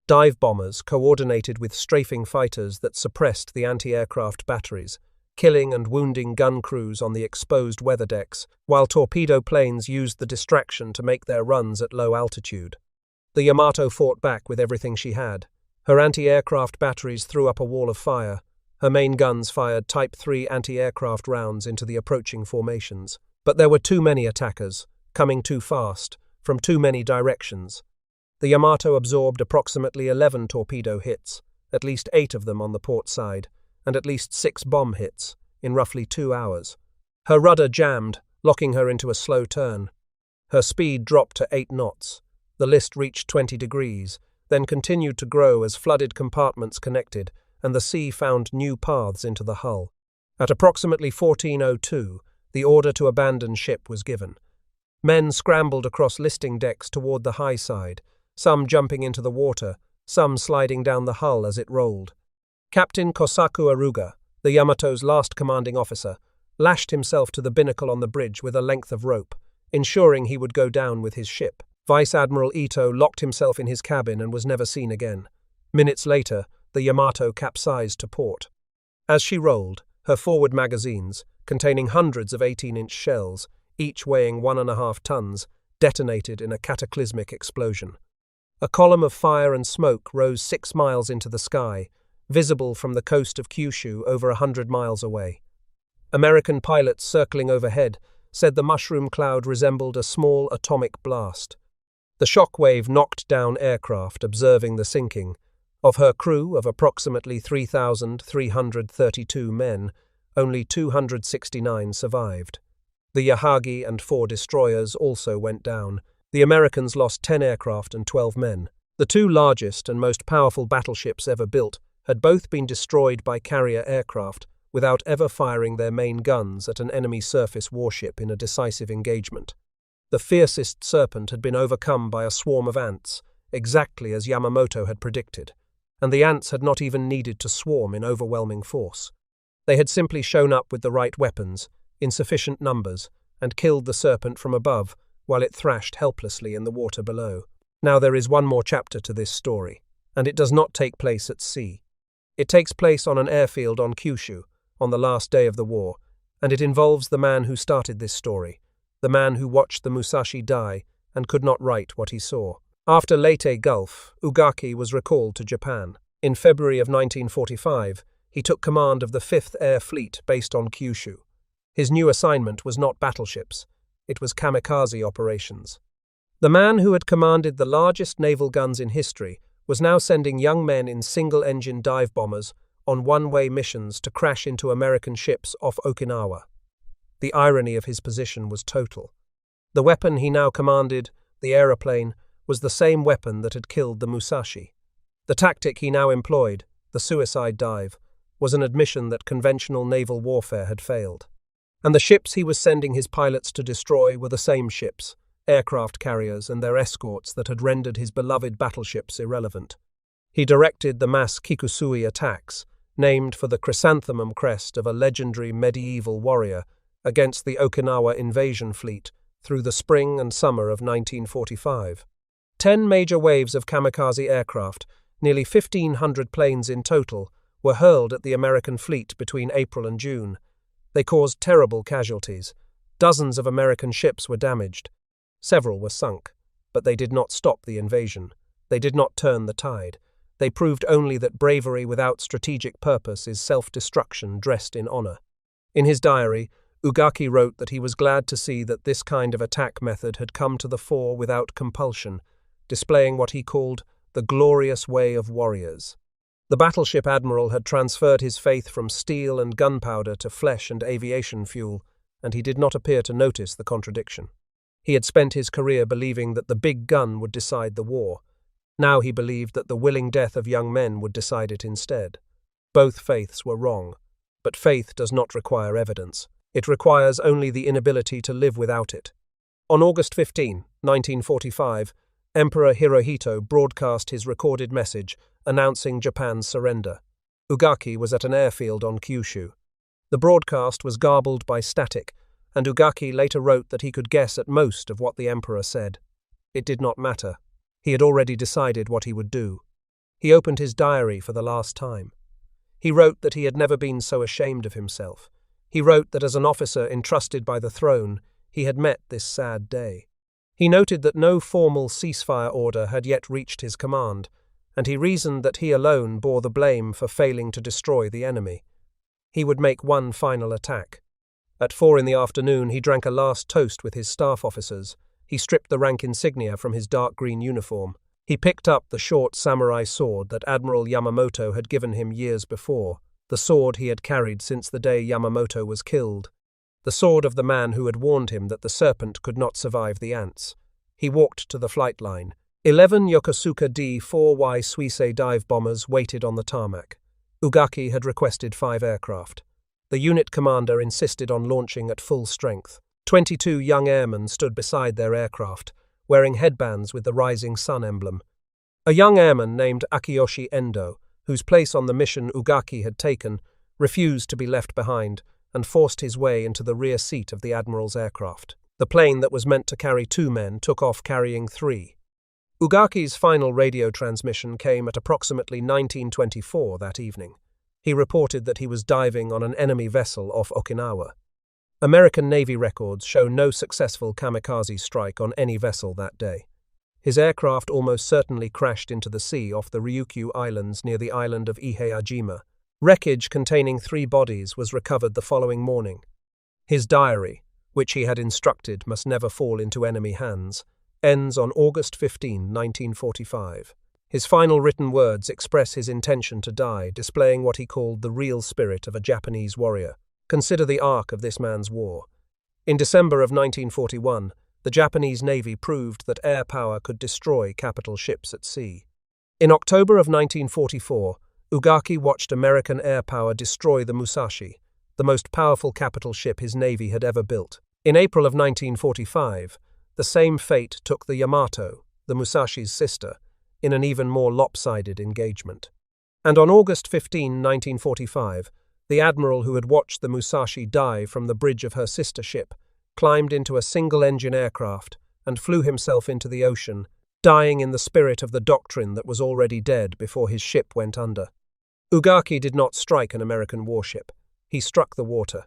Dive bombers coordinated with strafing fighters that suppressed the anti-aircraft batteries, killing and wounding gun crews on the exposed weather decks, while torpedo planes used the distraction to make their runs at low altitude. The Yamato fought back with everything she had. Her anti-aircraft batteries threw up a wall of fire. Her main guns fired Type 3 anti-aircraft rounds into the approaching formations. But there were too many attackers, coming too fast, from too many directions. The Yamato absorbed approximately 11 torpedo hits, at least 8 of them on the port side, and at least 6 bomb hits, in roughly 2 hours. Her rudder jammed, locking her into a slow turn. Her speed dropped to 8 knots. The list reached 20 degrees, then continued to grow as flooded compartments connected, and the sea found new paths into the hull. At approximately 14:02, the order to abandon ship was given. Men scrambled across listing decks toward the high side, some jumping into the water, some sliding down the hull as it rolled. Captain Kosaku Aruga, the Yamato's last commanding officer, lashed himself to the binnacle on the bridge with a length of rope, ensuring he would go down with his ship. Vice Admiral Ito locked himself in his cabin and was never seen again. Minutes later, the Yamato capsized to port. As she rolled, her forward magazines, containing hundreds of 18-inch shells, each weighing 1.5 tons, detonated in a cataclysmic explosion. A column of fire and smoke rose 6 miles into the sky, visible from the coast of Kyushu over 100 miles away. American pilots circling overhead said the mushroom cloud resembled a small atomic blast. The shock wave knocked down aircraft observing the sinking. Of her crew of approximately 3,332 men, only 269 survived. The Yahagi and 4 destroyers also went down. The Americans lost 10 aircraft and 12 men. The 2 largest and most powerful battleships ever built had both been destroyed by carrier aircraft without ever firing their main guns at an enemy surface warship in a decisive engagement. The fiercest serpent had been overcome by a swarm of ants, exactly as Yamamoto had predicted, and the ants had not even needed to swarm in overwhelming force. They had simply shown up with the right weapons, in sufficient numbers, and killed the serpent from above while it thrashed helplessly in the water below. Now there is one more chapter to this story, and it does not take place at sea. It takes place on an airfield on Kyushu, on the last day of the war, and it involves the man who started this story, the man who watched the Musashi die and could not write what he saw. After Leyte Gulf, Ugaki was recalled to Japan. In February of 1945, he took command of the 5th Air Fleet based on Kyushu. His new assignment was not battleships, it was kamikaze operations. The man who had commanded the largest naval guns in history was now sending young men in single-engine dive bombers on one-way missions to crash into American ships off Okinawa. The irony of his position was total. The weapon he now commanded, the aeroplane, was the same weapon that had killed the Musashi. The tactic he now employed, the suicide dive, was an admission that conventional naval warfare had failed. And the ships he was sending his pilots to destroy were the same ships, aircraft carriers and their escorts that had rendered his beloved battleships irrelevant. He directed the mass Kikusui attacks, named for the chrysanthemum crest of a legendary medieval warrior, against the Okinawa invasion fleet through the spring and summer of 1945. 10 major waves of kamikaze aircraft, nearly 1,500 planes in total, were hurled at the American fleet between April and June. They caused terrible casualties. Dozens of American ships were damaged. Several were sunk, but they did not stop the invasion. They did not turn the tide. They proved only that bravery without strategic purpose is self-destruction dressed in honor. In his diary, Ugaki wrote that he was glad to see that this kind of attack method had come to the fore without compulsion, displaying what he called the glorious way of warriors. The battleship admiral had transferred his faith from steel and gunpowder to flesh and aviation fuel, and he did not appear to notice the contradiction. He had spent his career believing that the big gun would decide the war. Now he believed that the willing death of young men would decide it instead. Both faiths were wrong, but faith does not require evidence. It requires only the inability to live without it. On August 15, 1945, Emperor Hirohito broadcast his recorded message announcing Japan's surrender. Ugaki was at an airfield on Kyushu. The broadcast was garbled by static, and Ugaki later wrote that he could guess at most of what the emperor said. It did not matter. He had already decided what he would do. He opened his diary for the last time. He wrote that he had never been so ashamed of himself. He wrote that as an officer entrusted by the throne, he had met this sad day. He noted that no formal ceasefire order had yet reached his command, and he reasoned that he alone bore the blame for failing to destroy the enemy. He would make one final attack. At 4 in the afternoon, he drank a last toast with his staff officers. He stripped the rank insignia from his dark green uniform. He picked up the short samurai sword that Admiral Yamamoto had given him years before, the sword he had carried since the day Yamamoto was killed, the sword of the man who had warned him that the serpent could not survive the ants. He walked to the flight line. 11 Yokosuka D-4Y Suisei dive bombers waited on the tarmac. Ugaki had requested 5 aircraft. The unit commander insisted on launching at full strength. 22 young airmen stood beside their aircraft, wearing headbands with the rising sun emblem. A young airman named Akiyoshi Endo, whose place on the mission Ugaki had taken, refused to be left behind and forced his way into the rear seat of the admiral's aircraft. The plane that was meant to carry 2 men took off carrying 3. Ugaki's final radio transmission came at approximately 19:24 that evening. He reported that he was diving on an enemy vessel off Okinawa. American Navy records show no successful kamikaze strike on any vessel that day. His aircraft almost certainly crashed into the sea off the Ryukyu Islands near the island of Iheajima. Wreckage containing 3 bodies was recovered the following morning. His diary, which he had instructed must never fall into enemy hands, ends on August 15, 1945. His final written words express his intention to die, displaying what he called the real spirit of a Japanese warrior. Consider the arc of this man's war. In December of 1941, the Japanese Navy proved that air power could destroy capital ships at sea. In October of 1944, Ugaki watched American air power destroy the Musashi, the most powerful capital ship his navy had ever built. In April of 1945, the same fate took the Yamato, the Musashi's sister, in an even more lopsided engagement. And on August 15, 1945, the admiral who had watched the Musashi dive from the bridge of her sister ship climbed into a single-engine aircraft and flew himself into the ocean, dying in the spirit of the doctrine that was already dead before his ship went under. Ugaki did not strike an American warship. He struck the water.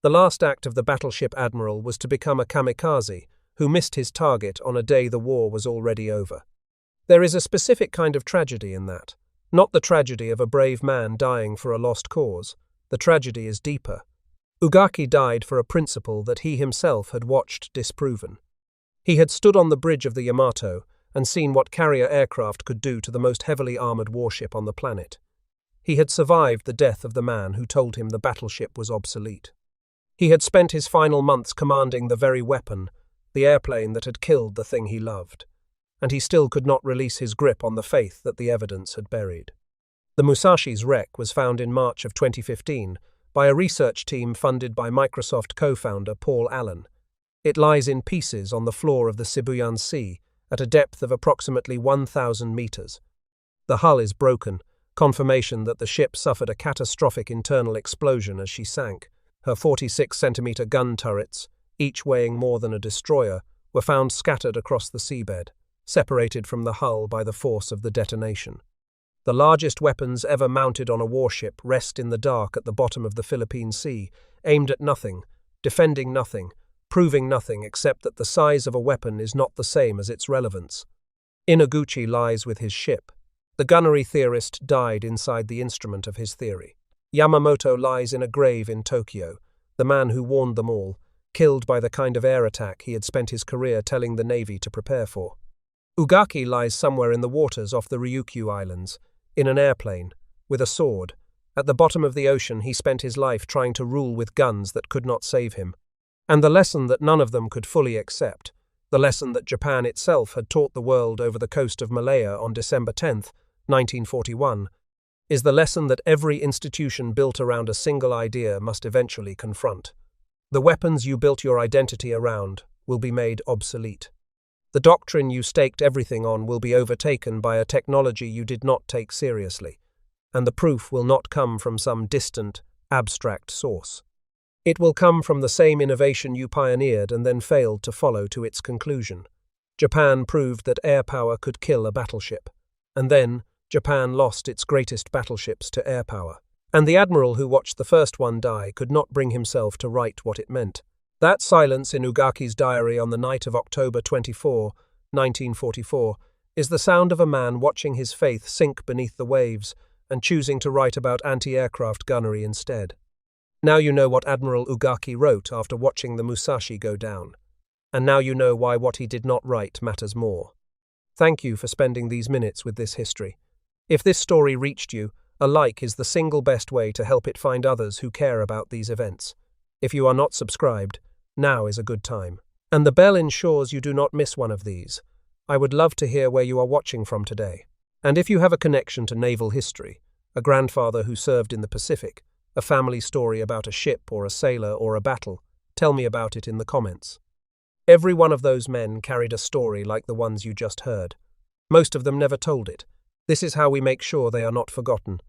The last act of the battleship admiral was to become a kamikaze who missed his target on a day the war was already over. There is a specific kind of tragedy in that. Not the tragedy of a brave man dying for a lost cause. The tragedy is deeper. Ugaki died for a principle that he himself had watched disproven. He had stood on the bridge of the Yamato and seen what carrier aircraft could do to the most heavily armored warship on the planet. He had survived the death of the man who told him the battleship was obsolete. He had spent his final months commanding the very weapon, the airplane that had killed the thing he loved, and he still could not release his grip on the faith that the evidence had buried. The Musashi's wreck was found in March of 2015 by a research team funded by Microsoft co-founder Paul Allen. It lies in pieces on the floor of the Sibuyan Sea at a depth of approximately 1,000 meters. The hull is broken, confirmation that the ship suffered a catastrophic internal explosion as she sank. Her 46-centimeter gun turrets, each weighing more than a destroyer, were found scattered across the seabed, separated from the hull by the force of the detonation. The largest weapons ever mounted on a warship rest in the dark at the bottom of the Philippine Sea, aimed at nothing, defending nothing, proving nothing except that the size of a weapon is not the same as its relevance. Inoguchi lies with his ship. The gunnery theorist died inside the instrument of his theory. Yamato lies in a grave in Tokyo, the man who warned them all, killed by the kind of air attack he had spent his career telling the Navy to prepare for. Ugaki lies somewhere in the waters off the Ryukyu Islands, in an airplane, with a sword. At the bottom of the ocean he spent his life trying to rule with guns that could not save him. And the lesson that none of them could fully accept, the lesson that Japan itself had taught the world over the coast of Malaya on December 10, 1941, is the lesson that every institution built around a single idea must eventually confront. The weapons you built your identity around will be made obsolete. The doctrine you staked everything on will be overtaken by a technology you did not take seriously, and the proof will not come from some distant, abstract source. It will come from the same innovation you pioneered and then failed to follow to its conclusion. Japan proved that air power could kill a battleship, and then Japan lost its greatest battleships to air power. And the admiral who watched the first one die could not bring himself to write what it meant. That silence in Ugaki's diary on the night of October 24, 1944, is the sound of a man watching his faith sink beneath the waves and choosing to write about anti-aircraft gunnery instead. Now you know what Admiral Ugaki wrote after watching the Musashi go down. And now you know why what he did not write matters more. Thank you for spending these minutes with this history. If this story reached you, a like is the single best way to help it find others who care about these events. If you are not subscribed, now is a good time. And the bell ensures you do not miss one of these. I would love to hear where you are watching from today. And if you have a connection to naval history, a grandfather who served in the Pacific, a family story about a ship or a sailor or a battle, tell me about it in the comments. Every one of those men carried a story like the ones you just heard. Most of them never told it. This is how we make sure they are not forgotten.